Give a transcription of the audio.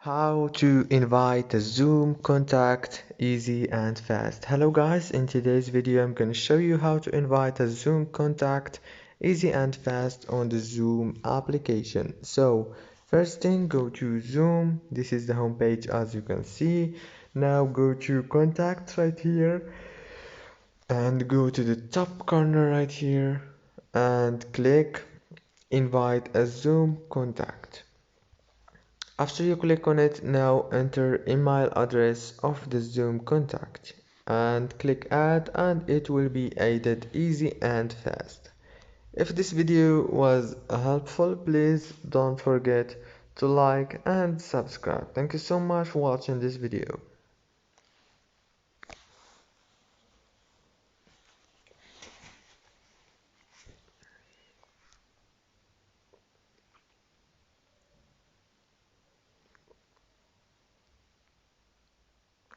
How to invite a Zoom contact easy and fast. Hello guys, in today's video I'm going to show you how to invite a Zoom contact easy and fast on the Zoom application. So first thing, go to Zoom. This is the home page as you can see. Now go to contact right here and go to the top corner right here and click invite a Zoom contact. After you click on it, now enter email address of the Zoom contact and click add, and it will be added easy and fast. If this video was helpful, please don't forget to like and subscribe. Thank you so much for watching this video.